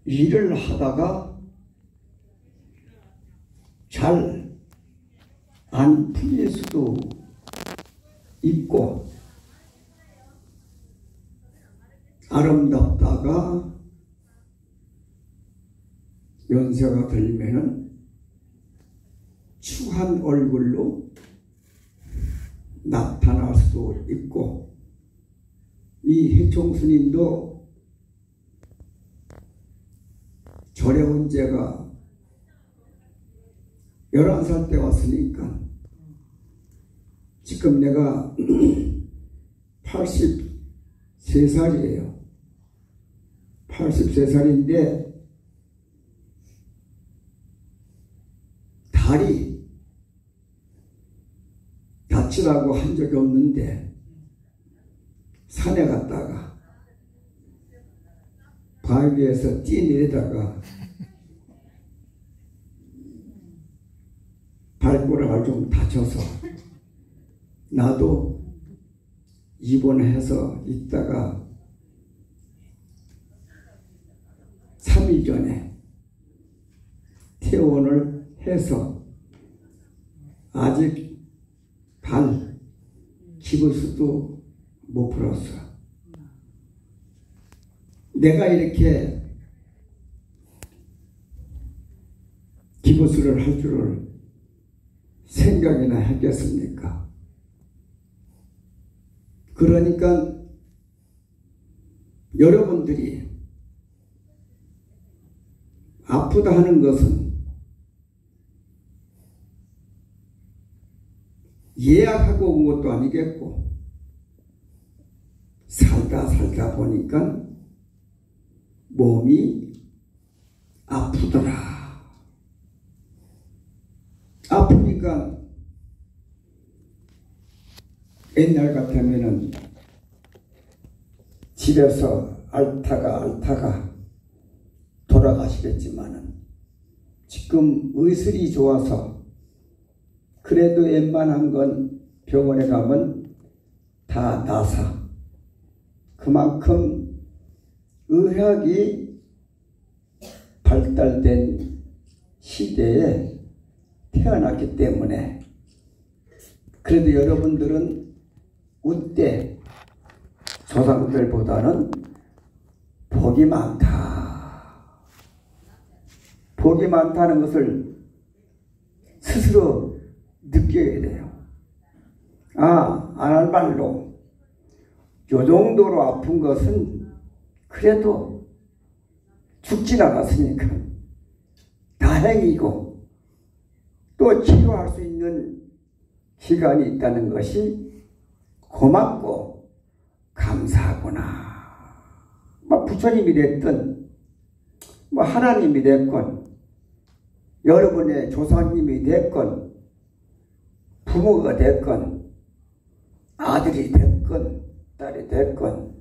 일을 하다가 잘 안 풀릴 수도 있고, 아름답다가 연세가 들면은 추한 얼굴로 나타날 수도 있고, 이 해총 스님도 절에 온 제가 11살 때 왔으니까 지금 내가 83살이에요. 83살인데 다리 다치라고 한 적이 없는데 산에 갔다가 바위에서 뛰내리다가 발꼬락을 좀 다쳐서 나도 입원해서 있다가 3일 전에 퇴원을 해서 아직 발 기부스도 못 풀었어. 내가 이렇게 기부스를 할 줄을 생각이나 했겠습니까? 그러니까 여러분들이 아프다 하는 것은 예약하고 온 것도 아니겠고, 살다 보니까 몸이 아프더라. 아프니까 옛날 같으면은 집에서 앓다가 돌아가시겠지만은 지금 의술이 좋아서 그래도 웬만한 건 병원에 가면 다 나사. 그만큼 의학이 발달된 시대에 태어났기 때문에 그래도 여러분들은 우때 조상들보다는 복이 많다. 복이 많다는 것을 스스로 느껴야 돼요. 아, 안 할 말로 요 정도로 아픈 것은 그래도 죽진 않았으니까 다행이고, 또 치료할 수 있는 시간이 있다는 것이 고맙고 감사하구나. 뭐 부처님이 됐든 뭐 하나님이 됐건 여러분의 조상님이 됐건 부모가 됐건 아들이 됐건 딸이 됐건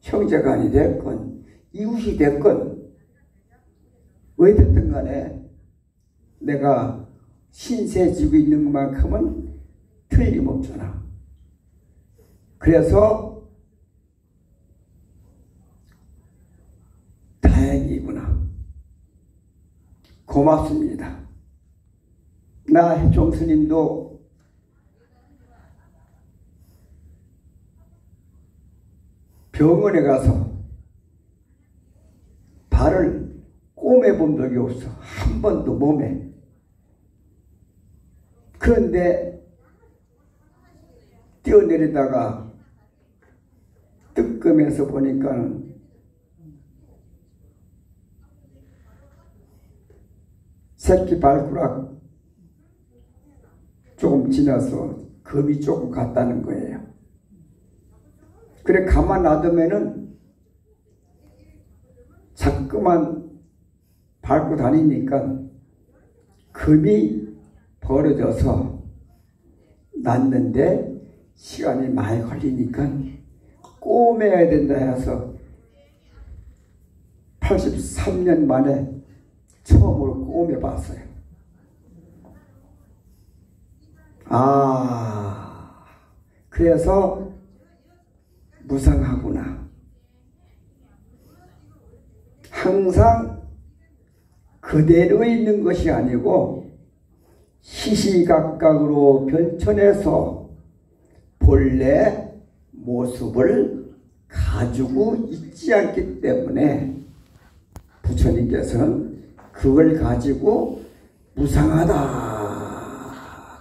형제간이 됐건 이웃이 됐건 왜 됐든 간에 내가 신세 지고 있는 만큼은 틀림없잖아. 그래서 다행이구나. 고맙습니다. 나 해총 스님도 병원에 가서 발을 꼬매 본 적이 없어. 한 번도 몸에. 그런데 뛰어내리다가 뜨끔해서 보니까는 새끼 발가락 조금 지나서 금이 조금 갔다는 거예요. 그래 가만 놔두면은 자꾸만 밟고 다니니까 금이 벌어져서 났는데 시간이 많이 걸리니까 꼬매야 된다 해서 83년 만에 처음으로 꼬매봤어요. 아, 그래서 무상하구나. 항상 그대로 있는 것이 아니고 시시각각으로 변천해서 본래 모습을 가지고 있지 않기 때문에 부처님께서는 그걸 가지고 무상하다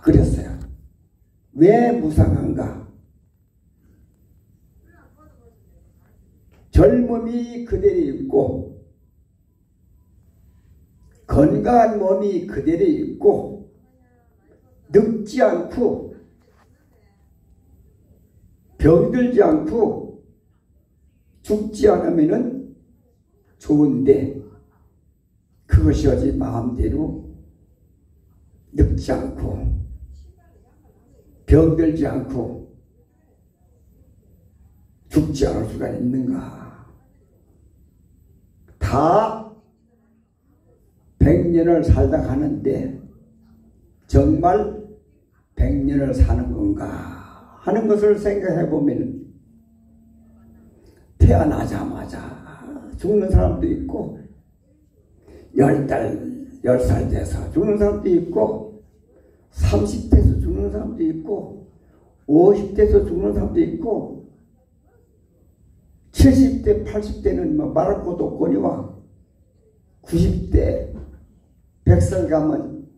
그랬어요. 왜 무상한가? 젊음이 그대로 있고 건강한 몸이 그대로 있고 늙지 않고 병들지 않고 죽지 않으면은 좋은데 그것이 어찌 마음대로 늙지 않고 병들지 않고 죽지 않을 수가 있는가? 다 100년을 살다 가는데 정말 100년을 사는 건가 하는 것을 생각해 보면 태어나자마자 죽는 사람도 있고 10살 돼서 죽는 사람도 있고 30대에서 죽는 사람도 있고 50대에서 죽는 사람도 있고 70대, 80대는 뭐 말할 것도 없거니와 90대, 100살 가면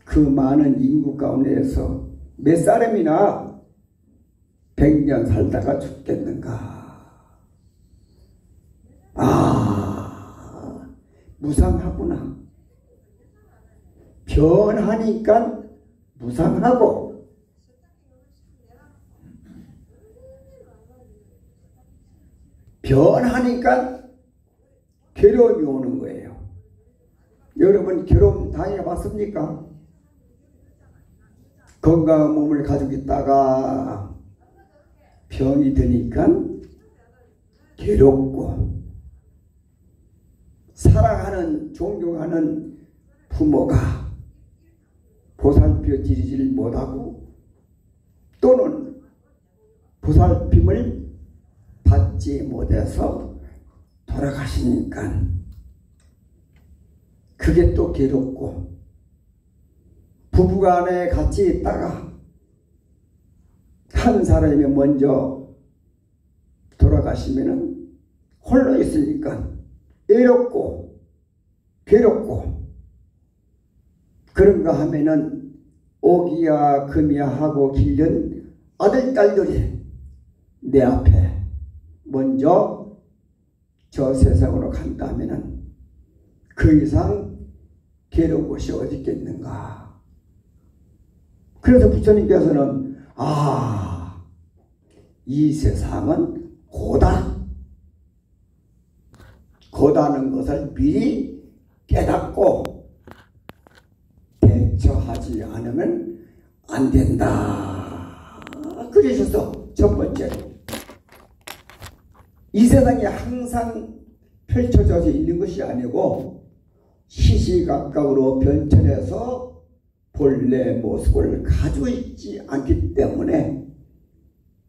그 많은 인구 가운데에서 몇 사람이나 100년 살다가 죽겠는가? 아, 무상하구나. 변하니까 무상하고 변하니까 괴로움이 오는 거예요. 여러분 괴로움 당해봤습니까? 건강한 몸을 가지고 있다가 병이 드니까 괴롭고 사랑하는 존경하는 부모가 보살펴 드리질 못하고 또는 보살핌을 받지 못해서 돌아가시니까 그게 또 괴롭고 부부간에 같이 있다가 한 사람이 먼저 돌아가시면은 홀로 있으니까 외롭고 괴롭고 그런가 하면은 오기야 금이야 하고 길른 아들 딸들이 내 앞에 먼저 저 세상으로 간다면은 그 이상 괴로운 것이 어디 있겠는가. 그래서 부처님께서는 이 세상은 고다. 고다는 것을 미리 깨닫고 대처하지 않으면 안 된다. 그러셔서 첫 번째로 이 세상이 항상 펼쳐져 있는 것이 아니고 시시각각으로 변천해서 본래 모습을 가지고 있지 않기 때문에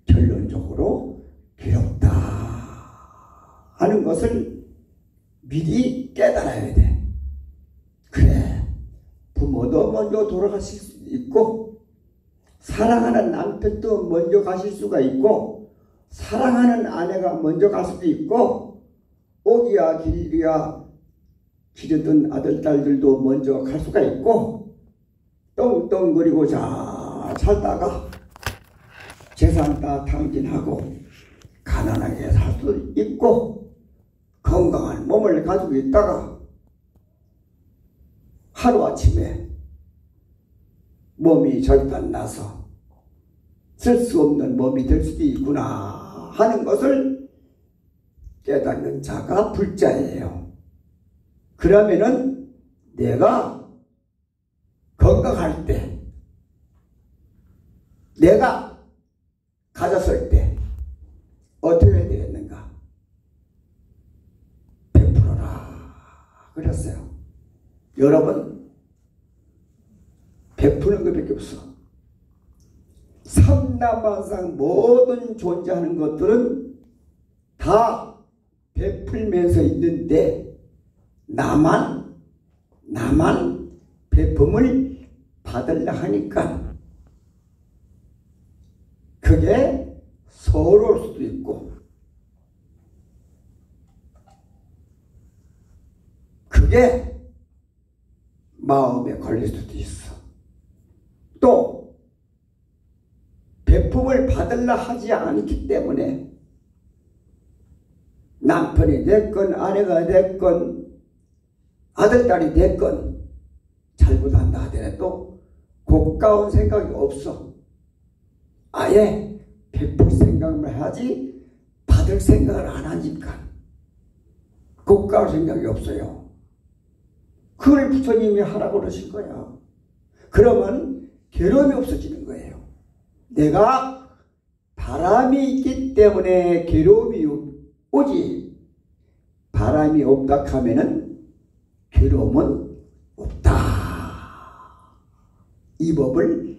결론적으로 괴롭다 하는 것을 미리 깨달아야 돼. 그래, 부모도 먼저 돌아가실 수 있고 사랑하는 남편도 먼저 가실 수가 있고 사랑하는 아내가 먼저 갈 수도 있고 오기야 길이야 기르던 아들 딸들도 먼저 갈 수가 있고 떵떵거리고 잘 살다가 재산 다 탕진하고 가난하게 살 수도 있고 건강한 몸을 가지고 있다가 하루아침에 몸이 절단나서 쓸 수 없는 몸이 될 수도 있구나 하는 것을 깨닫는 자가 불자예요. 그러면은 내가 건강할 때 내가 가졌을 때 어떻게 해야 되겠는가? 베풀어라 그랬어요. 여러분 베푸는 것밖에 없어. 삼라만상 모든 존재하는 것들은 다 베풀면서 있는데 나만 베품을 받으려 하니까 그게 서러울 수도 있고 그게 마음에 걸릴 수도 있어. 또 베품을 받으려 하지 않기 때문에 남편이 됐건 아내가 됐건 아들딸이 됐건 잘못한다 하더라도 고가운 생각이 없어. 아예 베풀 생각을 하지 받을 생각을 안 하니까 고가운 생각이 없어요. 그걸 부처님이 하라고 그러신 거야. 그러면 괴로움이 없어지는 거예요. 내가 바람이 있기 때문에 괴로움이 오지 바람이 없다 하면은 괴로움은 없다. 이 법을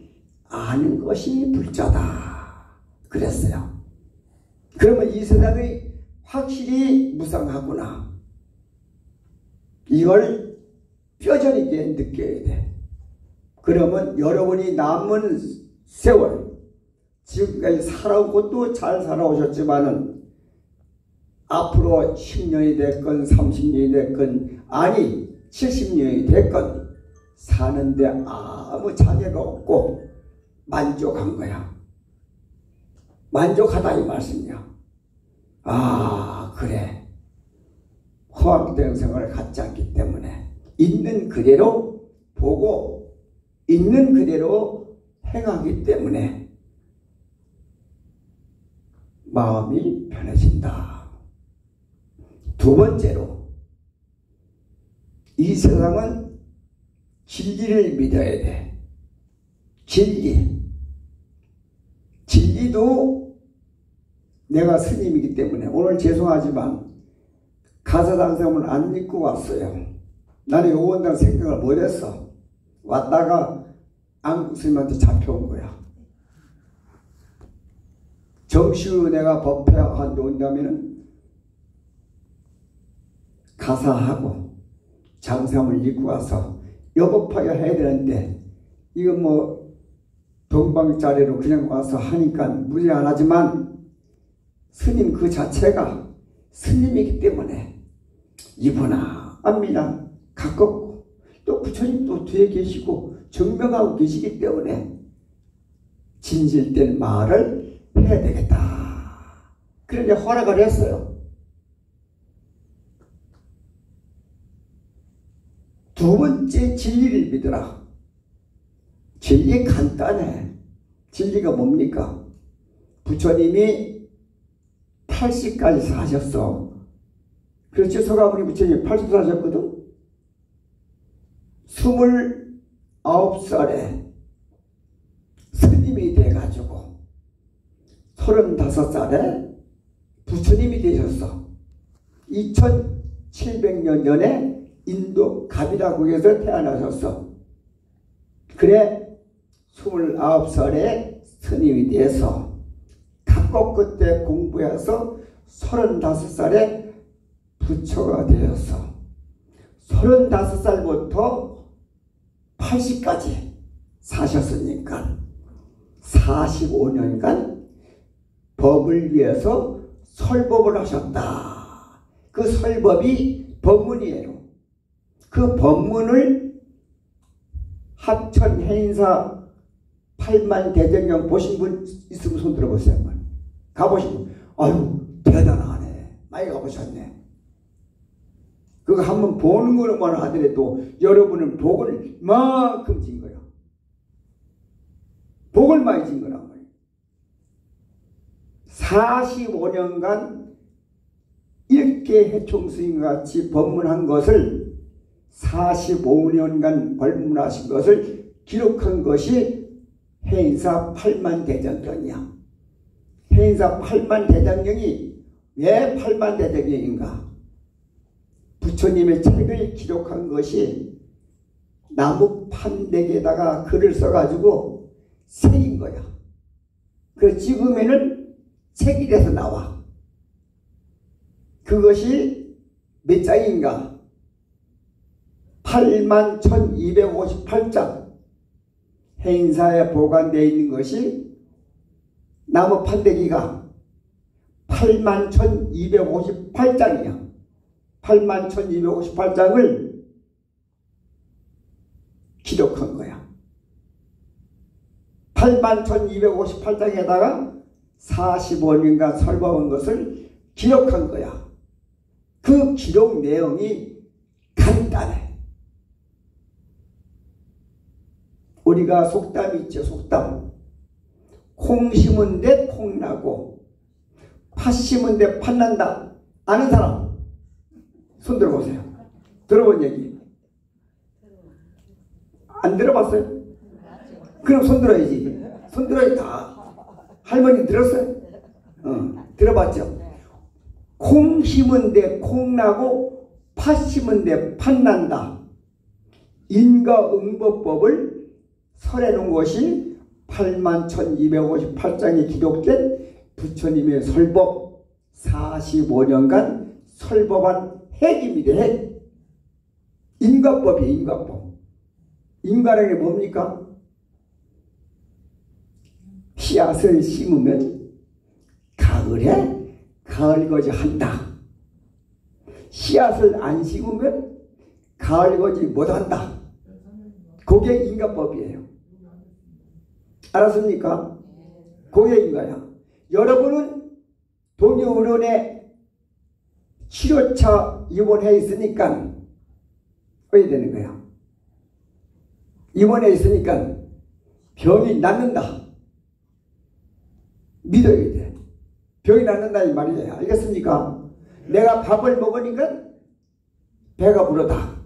아는 것이 불자다 그랬어요. 그러면 이 세상이 확실히 무상하구나. 이걸 뼈저리게 느껴야 돼. 그러면 여러분이 남은 세월 지금까지 살아온 것도 잘 살아오셨지만은 앞으로 10년이 됐건 30년이 됐건 아니 70년이 됐건 사는데 아무 장애가 없고 만족한 거야. 만족하다 이 말씀이야. 아 그래 허황된 생활을 갖지 않기 때문에 있는 그대로 보고 있는 그대로 행하기 때문에 마음이 편해진다. 두 번째로 이 세상은 진리를 믿어야 돼. 진리도 내가 스님이기 때문에 오늘 죄송하지만 가사당성을 안 믿고 왔어요. 나는 요 온다는 생각을 못했어. 왔다가 안국스님한테 잡혀온 거야. 정시후 내가 법회한데 온다면은 가사하고 장삼을 입고 와서 여법하게 해야 되는데 이거 뭐 동방자리로 그냥 와서 하니까 무리 안 하지만 스님 그 자체가 스님이기 때문에 이분아 압니다. 가깝고 또 부처님도 뒤에 계시고 증명하고 계시기 때문에 진실된 말을 해야 되겠다. 그런데 허락을 했어요. 두 번째 진리를 믿어라. 진리 간단해. 진리가 뭡니까? 부처님이 80까지 사셨어. 그렇지 서가모니 부처님이 80 사셨거든. 29살에 스님이 돼가지고 35살에 부처님이 되셨어. 2700년 전에 인도 가비라국에서 태어나셨어. 그래 29살에 스님이 돼서 각국 그때 공부해서 35살에 부처가 되었어. 35살부터 80까지 사셨으니까 45년간 법을 위해서 설법을 하셨다. 그 설법이 법문이에요. 그 법문을 합천 해인사 8만 대전경 보신 분 있으면 손 들어보세요. 한번. 가보신 분. 아유 대단하네. 많이 가보셨네. 그거 한번 보는 것만 하더라도 여러분은 복을 이만큼 진 거야. 복을 많이 진 거란 말이야. 45년간 이렇게 해총스님같이 법문한 것을 45년간 법문하신 것을 기록한 것이 해인사 8만 대전경이야. 해인사 8만 대전경이 왜 8만 대전경인가? 부처님의 책을 기록한 것이 나무 판대기에다가 글을 써가지고 새긴 거야. 그래서 지금에는 책이 돼서 나와. 그것이 몇 장인가? 81,258장. 행사에 보관되어 있는 것이 나무 판대기가 81,258장이야. 81,258장을 기록한 거야. 81,258장에다가 45년간 설법한 것을 기록한 거야. 그 기록 내용이 간단해. 우리가 속담이 있죠. 속담. 콩 심은 데 콩 나고 팥 심은 데 팥 난다. 아는 사람 손 들어보세요. 들어본 얘기 안 들어봤어요? 그럼 손 들어야지. 손 들어야지. 다 할머니 들었어요? 들어봤죠? 콩 심은 데 콩 나고 팥 심은 데 팥 난다. 인과응보법을 설해놓은 것이 81,258장에 기록된 부처님의 설법 45년간 설법한 핵입니다. 핵. 인과법이에요. 인과법. 인과라는 게 뭡니까? 씨앗을 심으면 가을에 가을거지 한다. 씨앗을 안 심으면 가을거지 못한다. 그게 인과법이에요. 알았습니까? 그게 인과야. 여러분은 동의의료원에 치료차 입원해 있으니까 왜 되는 거야? 입원해 있으니까 병이 낫는다. 믿어야 돼. 병이 낫는다 이 말이에요. 알겠습니까? 내가 밥을 먹으니까 배가 부르다.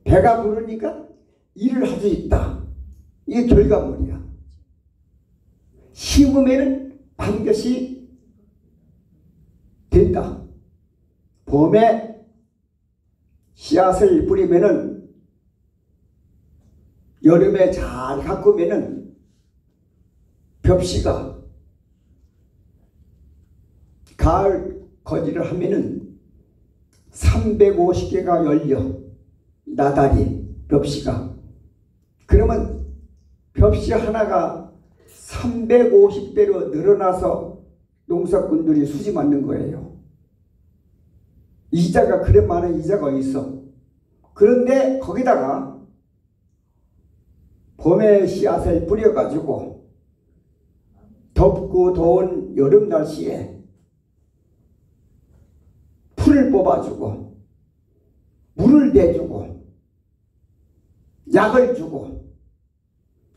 배가 부르니까 일을 할 수 있다. 이게 결과물이야. 심으면은 반드시 된다. 봄에 씨앗을 뿌리면은 여름에 잘 가꾸면은 벽씨가 가을 거지를 하면은 350개가 열려. 나달이 벽씨가. 그러면 벽씨 하나가 350배로 늘어나서 농사꾼들이 수지 맞는 거예요. 이자가 그래 많은 이자가 있어. 그런데 거기다가 봄에 씨앗을 뿌려가지고 덥고 더운 여름 날씨에 풀을 뽑아주고 물을 대주고 약을 주고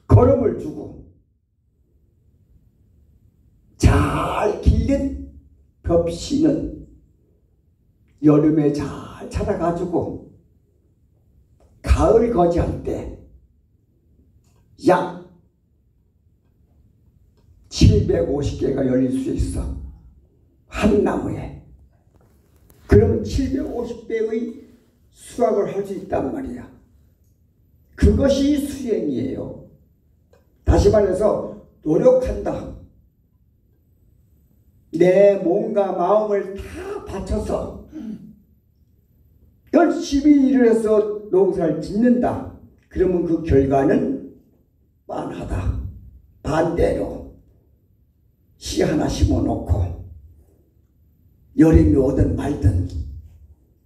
거름을 주고 잘 길른 벽씨는 여름에 잘 자라가지고 가을 거지할 때 약 750개가 열릴 수 있어. 한 나무에. 그러면 750배의 수확을 할 수 있단 말이야. 그것이 수행이에요. 다시 말해서 노력한다. 내 몸과 마음을 다 바쳐서 열심히 일을 해서 농사를 짓는다. 그러면 그 결과는 빤하다. 반대로 씨 하나 심어놓고 여름이 오든 말든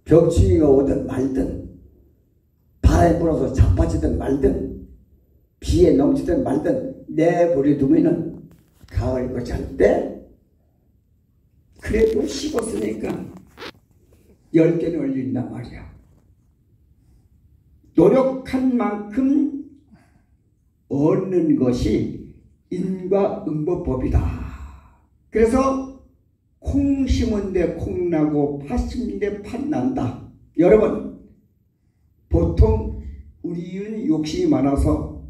벽추위가 오든 말든 바람에 불어서 자빠지든 말든 비에 넘치든 말든 내버려두면은 가을 거지 할 때 그래도 씹었으니까 10개는 올린단 말이야. 노력한 만큼 얻는 것이 인과응보법이다. 그래서 콩 심은 데 콩 나고 팥 심은 데 팥 난다. 여러분, 보통 우리는 욕심이 많아서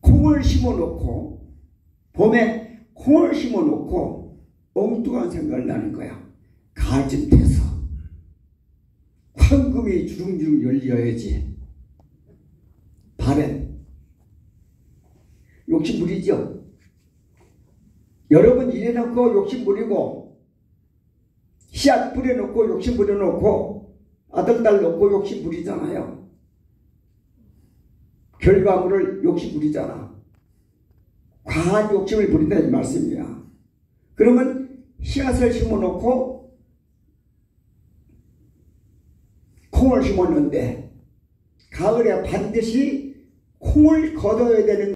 콩을 심어놓고 봄에 콩을 심어놓고 엉뚱한 생각을 나는 거야. 가을쯤 돼서 황금이 주릉주릉 열려야지. 바람 욕심 부리죠. 여러분 이래놓고 욕심 부리고 씨앗 뿌려놓고 욕심 부려놓고 아들 딸 놓고 욕심 부리잖아요. 결과물을 욕심 부리잖아. 과한 욕심을 부린다는 말씀이야. 그러면 씨앗을 심어놓고 콩을 심었는데 가을에 반드시 콩을 거둬야 되는